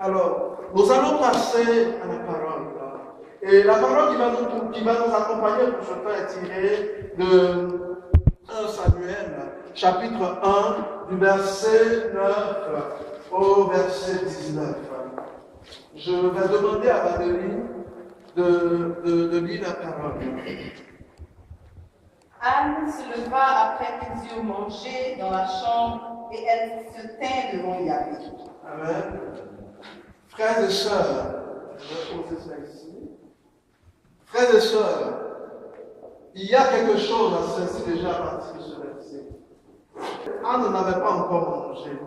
Alors, nous allons passer à la parole. Et la parole qui va nous accompagner pour ce temps est tirée de 1 Samuel, chapitre 1, du verset 9 au verset 19. Je vais demander à Valérie de lire la parole. Anne se leva après qu'ils eurent mangé dans la chambre et elle se tint devant Yahvé. Amen. Frères et sœurs, je vais poser ça ici. Frères et sœurs, il y a quelque chose à saisir déjà à partir de ce verset. Anne n'avait pas encore mangé.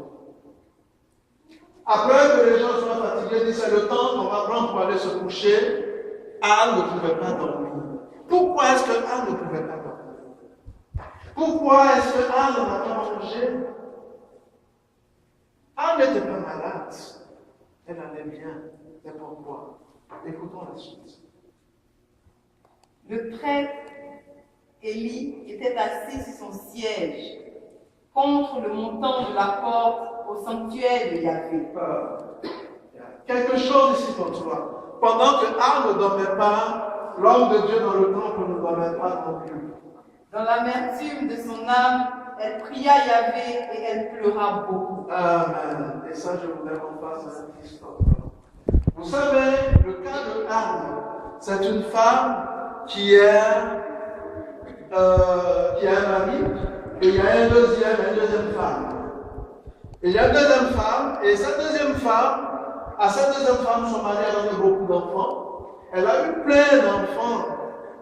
Après que les gens soient fatigués, dit c'est le temps qu'on va prendre pour aller se coucher. Anne ne pouvait pas dormir. Pourquoi est-ce que Anne ne pouvait pas dormir? Pourquoi est-ce que Anne n'a pas mangé? Anne n'était pas malade. Elle allait bien. Mais pourquoi? Écoutons la suite. Le prêtre Élie était assis sur son siège contre le montant de la porte au sanctuaire de Yahvé. Quelque chose ici pour toi. Pendant que Anne ne dormait pas, l'homme de Dieu dans le temple ne dormait pas non plus. Dans l'amertume de son âme, elle pria Yahvé et elle pleura beaucoup. Amen. Et ça, je voudrais qu'on fasse un histoire. Vous savez, le cas de Anne, c'est une femme qui a un mari, et il y a une deuxième femme. Et il y a une deuxième femme, et cette deuxième femme, son mari a donné beaucoup d'enfants. Elle a eu plein d'enfants.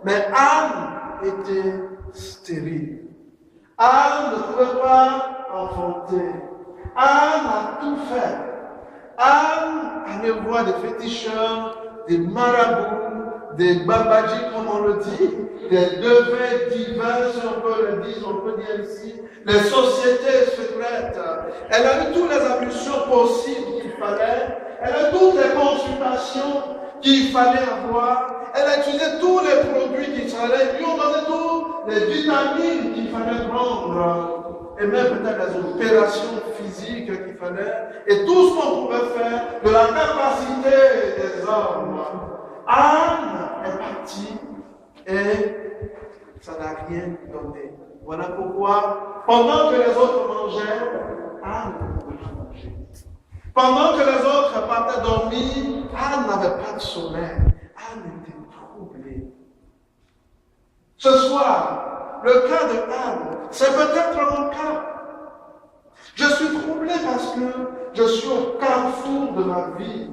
Mais Anne était stérile. Anne ne pouvait pas enfanter. Anne a tout fait. Anne allait voir des féticheurs, des marabouts, des babadjis comme on le dit, des devins divins, si on peut dire ici, les sociétés secrètes. Elle a eu toutes les ablutions possibles qu'il fallait. Elle a toutes les consultations qu'il fallait avoir. Elle a utilisé tous les produits qu'il fallait. Lui, on donnait toutes les vitamines qu'il fallait prendre. Et même peut-être les opérations physiques qu'il fallait. Et tout ce qu'on pouvait faire de la capacité des hommes. Anne est partie et ça n'a rien donné. Voilà pourquoi, pendant que les autres mangeaient, Anne ne pouvait pas manger. Pendant que les autres partaient dormir, Anne n'avait pas de sommeil. Anne était troublée. Ce soir, le cas de Anne, c'est peut-être mon cas. Je suis troublé parce que je suis au carrefour de ma vie.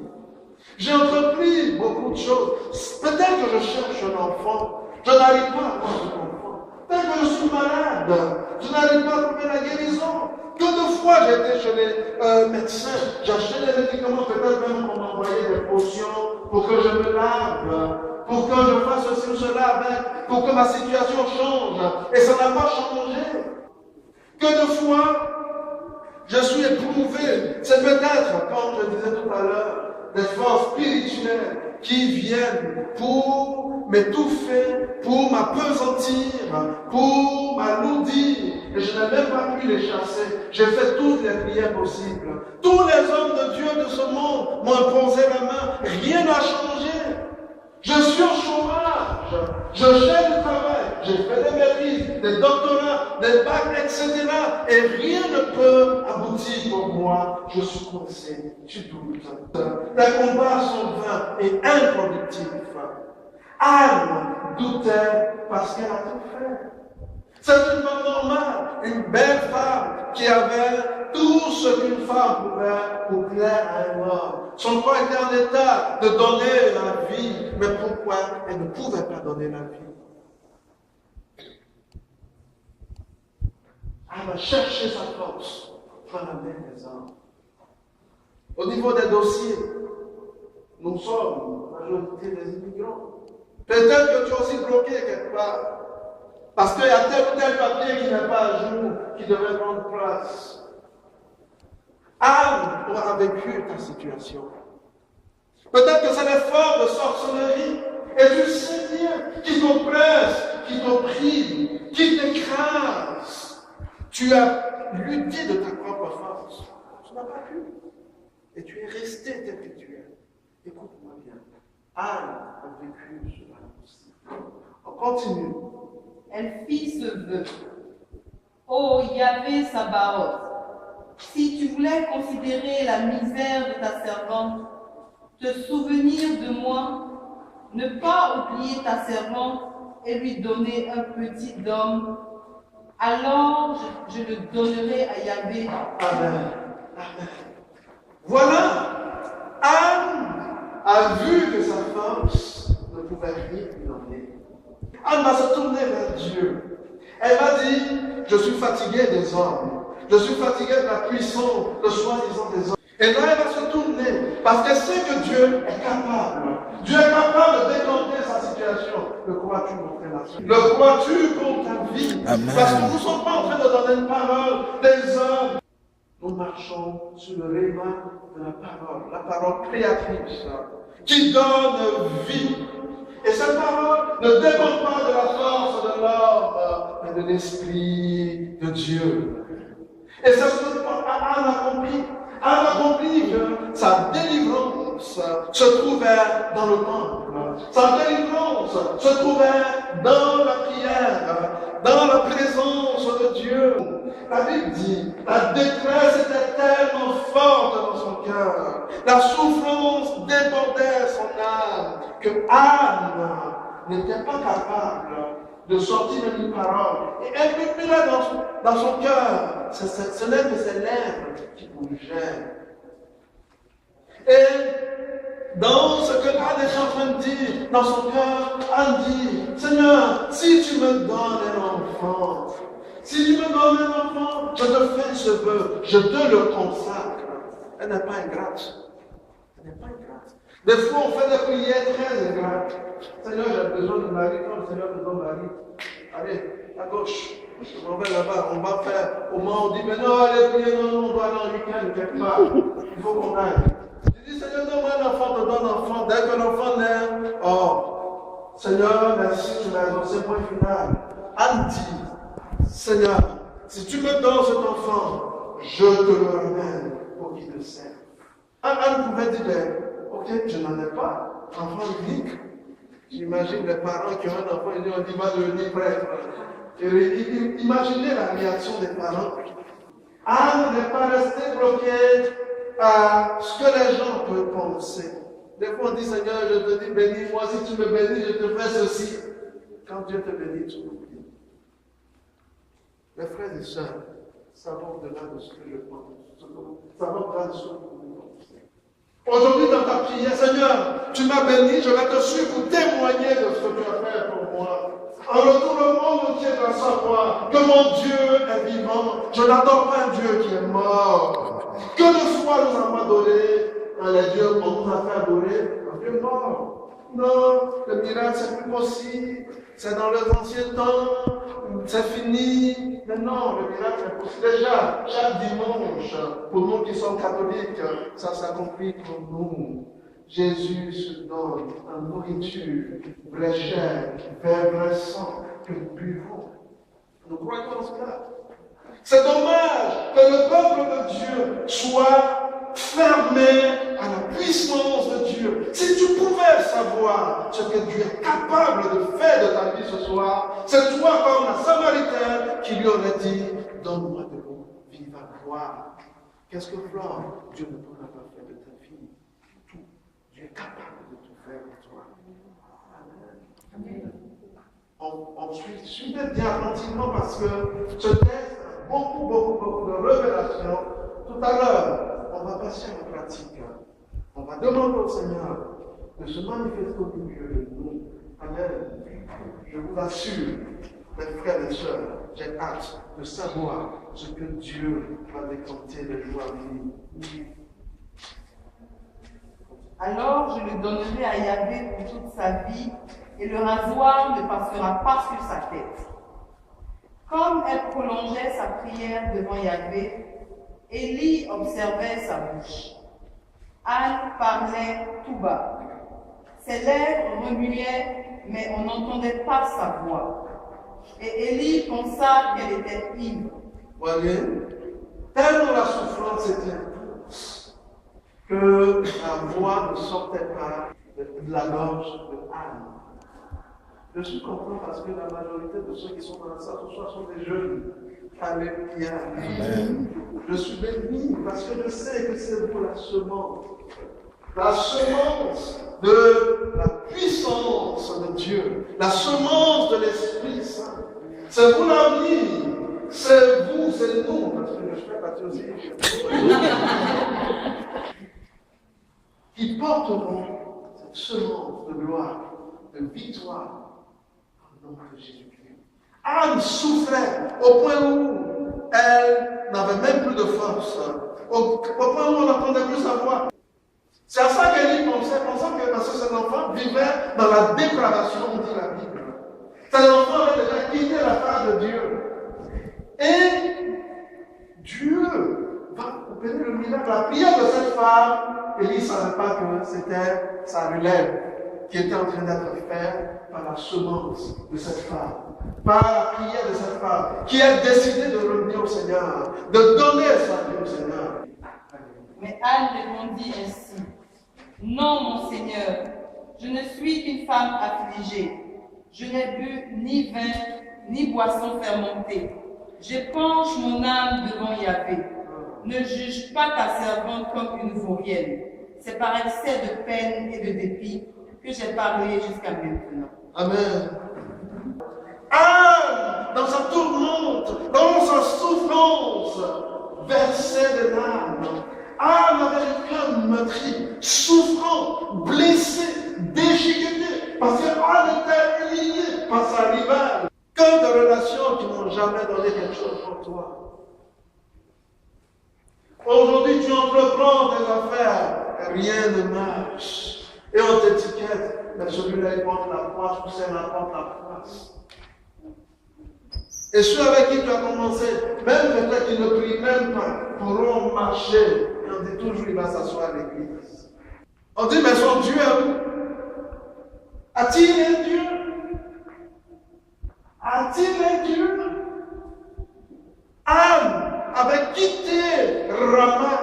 J'ai entrepris beaucoup de choses. Peut-être que je cherche un enfant. Je n'arrive pas à avoir un enfant. Peut-être que je suis malade. Je n'arrive pas à trouver la guérison. Que de fois j'étais chez les médecins. J'achetais des médicaments, peut-être même qu'on m'envoyait des potions pour que je me lave, pour que je fasse ceci ou cela avec, pour que ma situation change. Et ça n'a pas changé. Que de fois je suis éprouvé. C'est peut-être, comme je disais tout à l'heure, des forces spirituelles qui viennent pour m'étouffer, pour m'apesantir, pour m'alourdir. Et je n'ai même pas pu les chasser. J'ai fait toutes les prières possibles. Tous les hommes de Dieu de ce monde m'ont imposé la main. Rien n'a changé. Je suis au chômage. Je cherche du travail. J'ai fait des maîtrises, des doctorats, des bacs, etc. Et rien ne peut aboutir pour moi. Je suis coincé. Je doute. Les combats sont vains et improductifs. Anne doutait parce qu'elle a tout fait. C'est une femme normale, une belle femme qui avait tout ce qu'une femme pouvait pour plaire à un homme. Son corps était en état de donner la vie, mais pourquoi elle ne pouvait pas donner la vie? Elle va chercher sa force dans la main des hommes. Au niveau des dossiers, nous sommes la majorité des immigrants. Peut-être que tu es aussi bloqué quelque part. Parce qu'il y a tel ou tel papier qui n'est pas à jour, qui devait prendre place. Anne aura vécu ta situation. Peut-être que c'est des formes de sorcellerie. Et tu sais bien qui t'oppresse, qui t'opprime, qui t'écrase. Tu as lutté de ta propre force. Tu n'as pas pu. Et tu es resté tel que tu es. Écoute-moi bien. Anne a vécu cela aussi. On continue. Elle fit ce vœu. Ô Yahvé Sabaoth, si tu voulais considérer la misère de ta servante, te souvenir de moi, ne pas oublier ta servante et lui donner un petit homme, alors je le donnerai à Yahvé. Amen. Amen. Voilà, Anne a vu que sa force ne pouvait rien lui donner. Anne va se tourner vers Dieu. Elle va dire, je suis fatiguée des hommes. Je suis fatiguée de la puissance, de soi-disant des hommes. Et là, elle va se tourner parce qu'elle sait que Dieu est capable. Dieu est capable de décanter sa situation. Le crois-tu, mon frère? Le crois-tu pour ta vie? Amen. Parce que nous ne sommes pas en train de donner une parole des hommes. Nous marchons sur le rayon de la parole créatrice, qui donne vie. Et cette parole ne dépend pas de la force de l'homme, mais de l'Esprit de Dieu. Et c'est ce que Anne a compris. Anne a compris que sa délivrance se trouvait dans le temple. Sa délivrance se trouvait dans la prière, dans la présence de Dieu. La Bible dit, la détresse était tellement forte dans son cœur, la souffrance débordait son âme, que Anne n'était pas capable de sortir une parole. Et elle murmurait dans son cœur. Ce n'est que ses lèvres qui bougeaient. Et dans ce que Anne est en train de dire, dans son cœur, Anne dit, Seigneur, si tu me donnes un enfant, si tu me donnes un enfant, je te fais ce vœu, je te le consacre. Elle n'est pas ingrate. Elle n'est pas ingrate. Des fois, on fait des prières très ingrates. Seigneur, j'ai besoin de mari. Quand le Seigneur te donne mari, allez, à gauche. On va là-bas, on va faire. Au moment où on dit, mais non, allez prier, non, on doit aller en week-end quelque part. Il faut qu'on aille. Tu dis, Seigneur, donne-moi un enfant, te donne un enfant. Dès que l'enfant naît, oh, Seigneur, merci, tu m'as annoncé point final. Anne dit, Seigneur, si tu me donnes cet enfant, je te le ramène pour qu'il te serve. Anne pouvait dire, ok, je n'en ai pas, enfant unique. J'imagine les parents qui ont un enfant, ils disent, on dit, va devenir prêtre. Imaginez la réaction des parents. Anne n'est pas restée bloquée à ce que les gens peuvent penser. Des fois, on dit, Seigneur, je te dis, bénis-moi, si tu me bénis, je te fais ceci. Quand Dieu te bénit, tu l'oublies. Mes frères et sœurs, ça va au-delà de ce que je pense. Ça va au-delà de ce que vous pensez. Aujourd'hui, dans ta prière, Seigneur, tu m'as béni, je vais te suivre pour témoigner de ce que tu as fait pour moi. En retour, le monde entier doit savoir que mon Dieu est vivant. Je n'adore pas un Dieu qui est mort. Que de foi nous avons adoré, les dieux qu'on nous a fait adorer, un Dieu mort. Non, le miracle, c'est plus possible. C'est dans les anciens temps, c'est fini. Mais non, le miracle est possible. Déjà, chaque dimanche, pour nous qui sommes catholiques, ça s'accomplit pour nous. Jésus se donne en nourriture, vraie chair, vrai sang que nous buvons. Nous croyons en cela. C'est dommage que le peuple de Dieu soit fermé à la puissance de Dieu. Si tu pouvais savoir ce que Dieu est capable de faire de ta vie ce soir, c'est toi comme la Samaritaine qui lui aurait dit, donne-moi de l'eau vive à boire. Qu'est-ce que Flore, Dieu ne pourra pas faire de ta vie? Tout. Dieu est capable de tout faire pour toi. Amen. On suit bien attentivement parce que ce texte a beaucoup de révélations. Tout à l'heure, on va passer en pratique. On va demander au Seigneur de se manifester au milieu de nous. Amen. Je vous assure, mes frères et sœurs, j'ai hâte de savoir ce que Dieu va décanter de joie en vie. Alors je le donnerai à Yahvé pour toute sa vie, et le rasoir ne passera pas sur sa tête. Comme elle prolongeait sa prière devant Yahvé, Élie observait sa bouche. Anne parlait tout bas. Ses lèvres remuaient, mais on n'entendait pas sa voix. Et Élie pensa qu'elle était ivre. Voyez, tellement la souffrance était intense que la voix ne sortait pas de la gorge de Anne. Je suis content parce que la majorité de ceux qui sont dans la salle ce soir sont des jeunes. Alléluia. Amen. Je suis béni parce que je sais que c'est pour la semence. La semence de la puissance de Dieu. La semence de l'Esprit Saint. C'est vous l'avenir. C'est vous, c'est nous. Parce que je fais partie aussi. Qui porteront cette semence de gloire, de victoire. Nom de Jésus-Christ. Anne souffrait au point où elle n'avait même plus de force, au point où on n'entendait plus sa voix. C'est à ça qu'elle y pensait, pensant que parce que cet enfant vivait dans la dépravation, dit la Bible. Cet enfant avait déjà quitté la face de Dieu. Et Dieu va opérer le miracle. La prière de cette femme, Élie ne savait pas que c'était sa relève qui était en train d'être faite par la semence de cette femme, par la prière de cette femme, qui a décidé de revenir au Seigneur, de donner sa vie au Seigneur. Mais Anne répondit ainsi: Non, mon Seigneur, je ne suis qu'une femme affligée. Je n'ai bu ni vin, ni boisson fermentée. J'épanche mon âme devant Yahvé. Ne juge pas ta servante comme une vaurienne. C'est par excès de peine et de dépit que j'ai parlé jusqu'à maintenant. Amen. Anne, dans sa tourmente, dans sa souffrance, versait des larmes. Anne avait le cœur meurtri, souffrant, blessé, déchiqueté, parce qu'Anne était liée par sa rivale. Que de relations qui n'ont jamais donné quelque chose pour toi. Aujourd'hui, tu entreprends tes affaires, rien ne marche. Et on t'étiquette. Mais celui-là, il porte la poisse, ou celle-là porte la poisse. Et ceux avec qui tu as commencé, même peut-être qu'ils ne prient même pas, pourront marcher. Et on dit toujours, il va s'asseoir à l'église. On dit, mais son Dieu est où? A-t-il un Dieu? A-t-il un Dieu? Anne avait quitté Rama,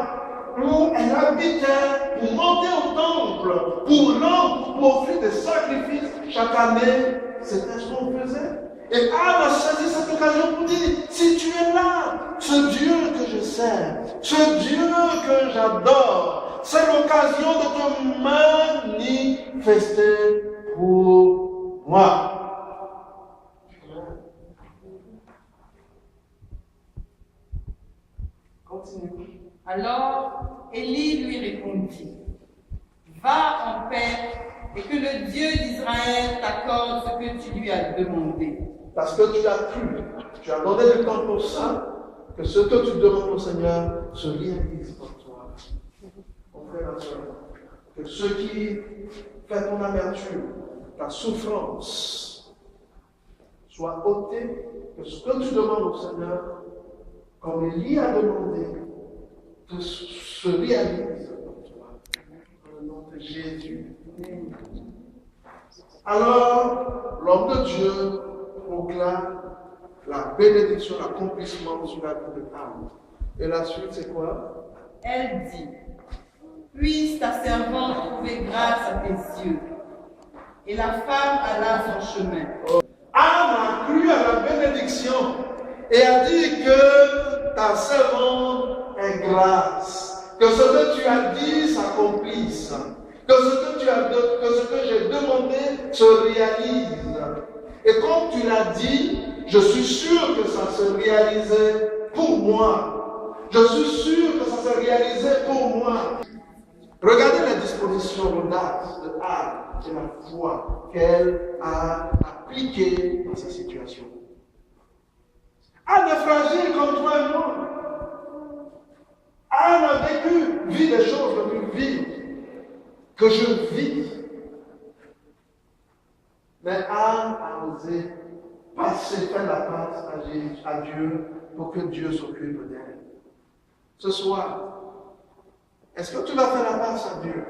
où elle habitait pour monter au temple, pour offrir des sacrifices chaque année. C'était ce qu'on faisait. Et Anne a saisi cette occasion pour dire, si tu es là, ce Dieu que je sers, ce Dieu que j'adore, c'est l'occasion de te manifester pour moi. Continue. Alors Élie lui répondit: Va en paix et que le Dieu d'Israël t'accorde ce que tu lui as demandé. Parce que tu as cru, tu as donné du temps pour ça, que ce que tu demandes au Seigneur se réalise pour toi. Mon frère et soeur, que ce qui fait ton amertume, ta souffrance, soit ôté, que ce que tu demandes au Seigneur, comme Élie a demandé, que se réalise pour toi. Dans le nom de Jésus. Alors, l'homme de Dieu proclame la bénédiction, l'accomplissement sur la vie de Anne. Et la suite, c'est quoi? Elle dit: Puisse ta servante trouver grâce à tes yeux. Et la femme alla son chemin. Anne a cru à la bénédiction et a dit que ta servante est grâce, que ce que tu as dit s'accomplisse, que ce que j'ai demandé se réalise. Et comme tu l'as dit, je suis sûr que ça se réalisait pour moi. Je suis sûr que ça se réalisait pour moi. Regardez la disposition, l'audace de Anne et la foi qu'elle a appliquée dans sa situation. Anne est fragile comme toi et moi. Anne a vécu, vit des choses que tu vis, que je vis. Mais Anne a osé passer, faire la passe à Dieu pour que Dieu s'occupe d'elle. Ce soir, est-ce que tu vas faire la passe à Dieu?